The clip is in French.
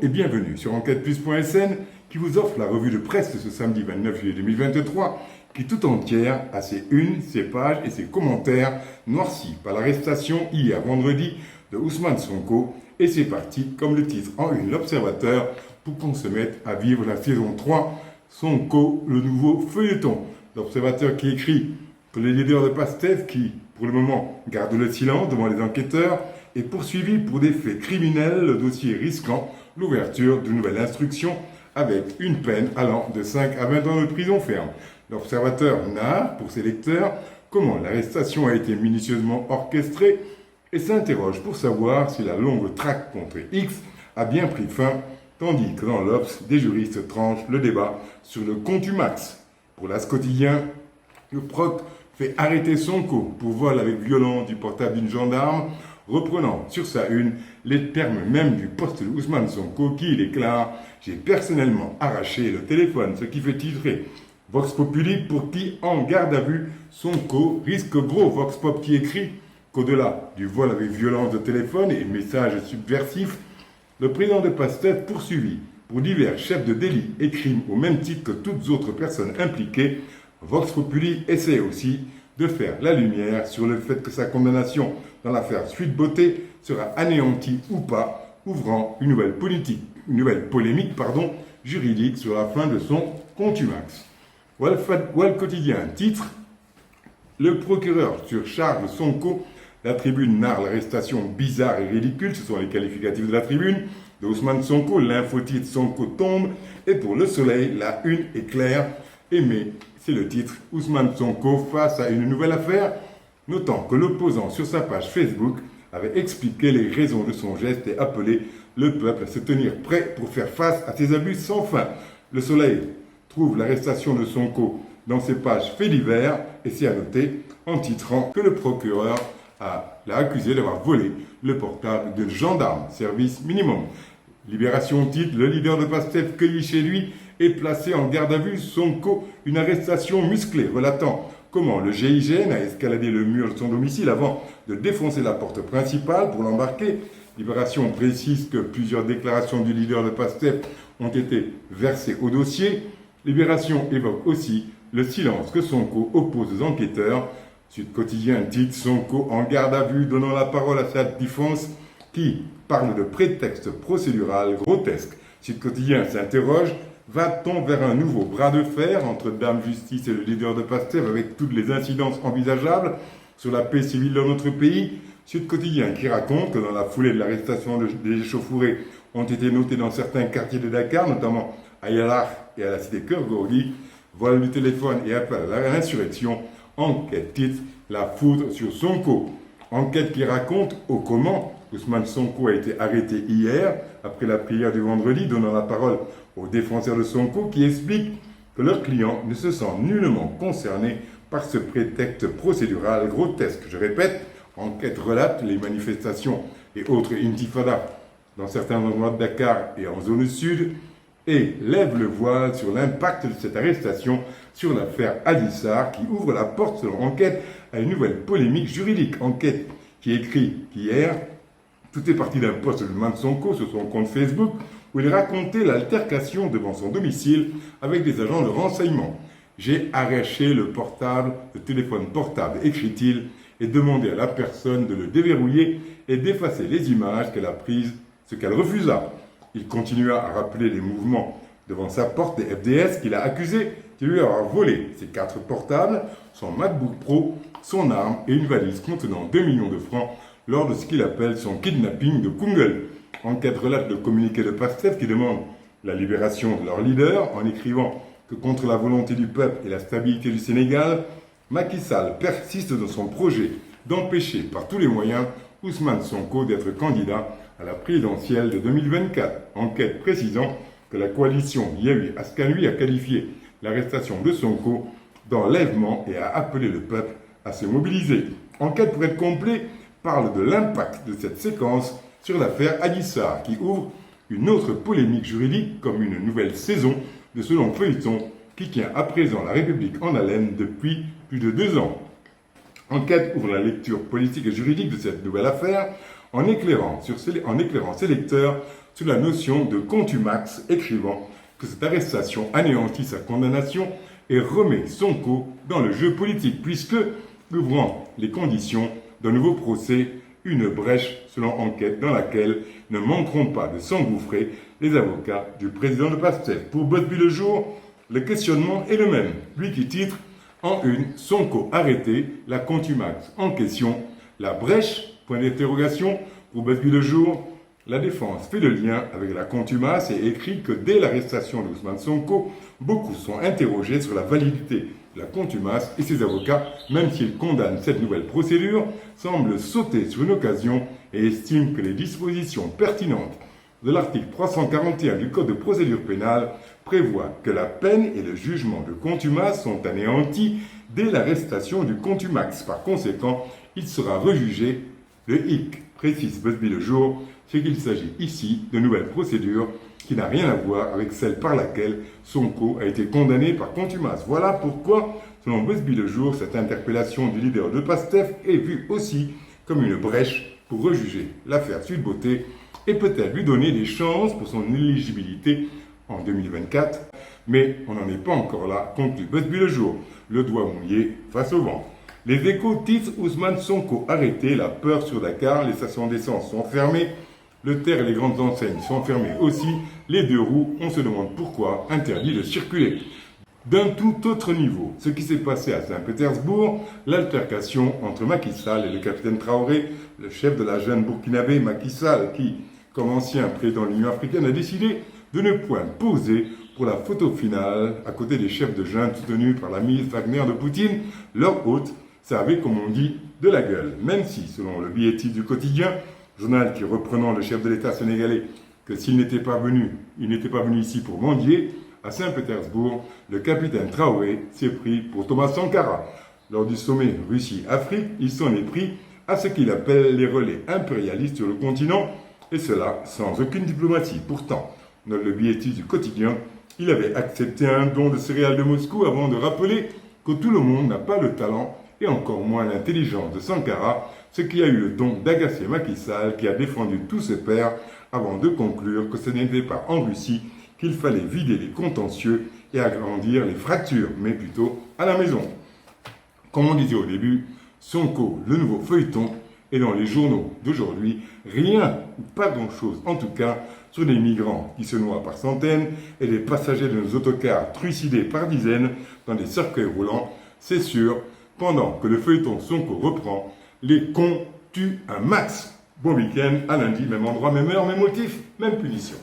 et bienvenue sur enquêteplus.sn qui vous offre la revue de presse de ce samedi 29 juillet 2023 qui tout entière a ses unes, ses pages et ses commentaires noircis par l'arrestation hier vendredi de Ousmane Sonko et c'est parti comme le titre en une l'Observateur pour qu'on se mette à vivre la saison 3 Sonko, le nouveau feuilleton. L'Observateur qui écrit que le leader de PASTEF qui pour le moment garde le silence devant les enquêteurs est poursuivi pour des faits criminels, le dossier risquant l'ouverture d'une nouvelle instruction avec une peine allant de 5 à 20 ans de prison ferme. L'Observateur narre pour ses lecteurs comment l'arrestation a été minutieusement orchestrée et s'interroge pour savoir si la longue traque contre X a bien pris fin, tandis que dans l'Obs, des juristes tranchent le débat sur le contumax. Pour l'As quotidien, le proc fait arrêter Sonko pour vol avec violence du portable d'une gendarme, reprenant sur sa une les termes même du poste de Ousmane Sonko qui déclare « J'ai personnellement arraché le téléphone », ce qui fait titrer Vox Populi pour qui, en garde à vue, Sonko risque gros. Vox Pop qui écrit qu'au-delà du vol avec violence de téléphone et messages subversifs, le président de PASTEF poursuivi pour divers chefs de délit et crimes au même titre que toutes autres personnes impliquées, Vox Populi essaie aussi de faire la lumière sur le fait que sa condamnation dans l'affaire Sweet Beauté sera anéantie ou pas, ouvrant une nouvelle polémique juridique sur la fin de son contumax. Wall Quotidien titre « Le procureur surcharge Sonko ». La Tribune narre l'arrestation bizarre et ridicule, ce sont les qualificatifs de la Tribune, de Ousmane Sonko, l'infotitre Sonko tombe, et pour Le Soleil, la une est claire, mais c'est le titre, Ousmane Sonko face à une nouvelle affaire, notant que l'opposant sur sa page Facebook avait expliqué les raisons de son geste et appelé le peuple à se tenir prêt pour faire face à ces abus sans fin. Le Soleil trouve l'arrestation de Sonko dans ses pages faits divers et c'est à noter en titrant que le procureur l'a accusé d'avoir volé le portable de gendarme, service minimum. Libération titre, le leader de PASTEF cueilli chez lui et placé en garde à vue, Sonko, une arrestation musclée, relatant comment le GIGN a escaladé le mur de son domicile avant de défoncer la porte principale pour l'embarquer. Libération précise que plusieurs déclarations du leader de PASTEF ont été versées au dossier. Libération évoque aussi le silence que Sonko oppose aux enquêteurs. Sud Quotidien titre Sonko en garde à vue, donnant la parole à sa défense qui parle de prétexte procédural grotesque. Sud Quotidien s'interroge, va-t-on vers un nouveau bras de fer entre Dame Justice et le leader de PASTEF avec toutes les incidences envisageables sur la paix civile dans notre pays? Sud Quotidien qui raconte que dans la foulée de l'arrestation des échauffourées ont été notés dans certains quartiers de Dakar, notamment à Yalar et à la cité Keur-Gorgui, vol du téléphone et appel à l'insurrection. Enquête titre La foudre sur Sonko. Enquête qui raconte comment Ousmane Sonko a été arrêté hier après la prière du vendredi, donnant la parole aux défenseurs de Sonko qui expliquent que leur client ne se sent nullement concerné par ce prétexte procédural grotesque. Je répète, enquête relate les manifestations et autres intifadas dans certains endroits de Dakar et en zone sud et lève le voile sur l'impact de cette arrestation sur l'affaire Adji Sarr qui ouvre la porte selon enquête à une nouvelle polémique juridique. Enquête qui écrit qu'hier, tout est parti d'un post de Ousmane Sonko sur son compte Facebook où il racontait l'altercation devant son domicile avec des agents de renseignement. J'ai arraché le téléphone portable, écrit-il, et demandé à la personne de le déverrouiller et d'effacer les images qu'elle a prises, ce qu'elle refusa. Il continua à rappeler les mouvements devant sa porte des FDS qu'il a accusé de lui avoir volé ses 4 portables, son MacBook Pro, son arme et une valise contenant 2 millions de francs lors de ce qu'il appelle son kidnapping de Koungheul. Enquête relate le communiqué de PASTEF qui demande la libération de leur leader en écrivant que contre la volonté du peuple et la stabilité du Sénégal, Macky Sall persiste dans son projet d'empêcher par tous les moyens Ousmane Sonko d'être candidat à la présidentielle de 2024. Enquête précisant que la coalition Yewwi Askan Wi a qualifié l'arrestation de Sonko d'enlèvement et a appelé le peuple à se mobiliser. Enquête pour être complet parle de l'impact de cette séquence sur l'affaire Adji Sarr qui ouvre une autre polémique juridique comme une nouvelle saison de ce long feuilleton qui tient à présent la République en haleine depuis plus de 2 ans. Enquête ouvre la lecture politique et juridique de cette nouvelle affaire en éclairant ses lecteurs sur la notion de contumax, écrivant que cette arrestation anéantit sa condamnation et remet Sonko dans le jeu politique, puisque, ouvrant les conditions d'un nouveau procès, une brèche selon enquête dans laquelle ne manqueront pas de s'engouffrer les avocats du président de PASTEF. Pour Busby Le Jour, le questionnement est le même. Lui qui titre en une Sonko arrêté, la contumace en question, la brèche, point d'interrogation. Pour Busby Le Jour, la défense fait le lien avec la contumace et écrit que dès l'arrestation d'Ousmane Sonko, beaucoup sont interrogés sur la validité de la contumace et ses avocats, même s'ils condamnent cette nouvelle procédure, semblent sauter sur une occasion et estiment que les dispositions pertinentes de l'article 341 du Code de procédure pénale prévoient que la peine et le jugement de contumace sont anéantis dès l'arrestation du contumax. Par conséquent, il sera rejugé. Le hic, précise Busby Le Jour, c'est qu'il s'agit ici de nouvelles procédures qui n'a rien à voir avec celle par laquelle Sonko a été condamné par contumace. Voilà pourquoi, selon Busby Le Jour, cette interpellation du leader de PASTEF est vue aussi comme une brèche pour rejuger l'affaire Sweet Beauté et peut-être lui donner des chances pour son éligibilité en 2024. Mais on n'en est pas encore là, conclut Busby Le Jour, le doigt mouillé face au vent. Les Échos titrent Ousmane Sonko arrêté, la peur sur Dakar, les stations d'essence sont fermées, le terre et les grandes enseignes sont fermées aussi, les deux roues, on se demande pourquoi, interdit de circuler. D'un tout autre niveau, ce qui s'est passé à Saint-Pétersbourg, l'altercation entre Macky Sall et le capitaine Traoré, le chef de la jeune burkinabé Macky Sall, qui, comme ancien président de l'Union africaine, a décidé de ne point poser pour la photo finale à côté des chefs de junte soutenus par la milice Wagner de Poutine. Leur hôte, ça avait, comme on dit, de la gueule. Même si, selon le billet du quotidien, journal qui reprenant le chef de l'État sénégalais, que s'il n'était pas venu, il n'était pas venu ici pour mendier, à Saint-Pétersbourg, le capitaine Traoré s'est pris pour Thomas Sankara. Lors du sommet Russie-Afrique, il s'en est pris à ce qu'il appelle les relais impérialistes sur le continent, et cela sans aucune diplomatie. Pourtant, dans le billet du quotidien, il avait accepté un don de céréales de Moscou avant de rappeler que tout le monde n'a pas le talent et encore moins l'intelligence de Sankara, ce qui a eu le don d'agacer Macky Sall qui a défendu tous ses pairs avant de conclure que ce n'était pas en Russie qu'il fallait vider les contentieux et agrandir les fractures, mais plutôt à la maison. Comme on disait au début, Sonko, le nouveau feuilleton, et dans les journaux d'aujourd'hui, rien ou pas grand-chose, en tout cas, sur les migrants qui se noient par centaines et les passagers de nos autocars trucidés par dizaines dans des cercueils roulants, c'est sûr, pendant que le feuilleton Sonko reprend, les cons tuent un max. Bon week-end, à lundi, même endroit, même heure, même motif, même punition.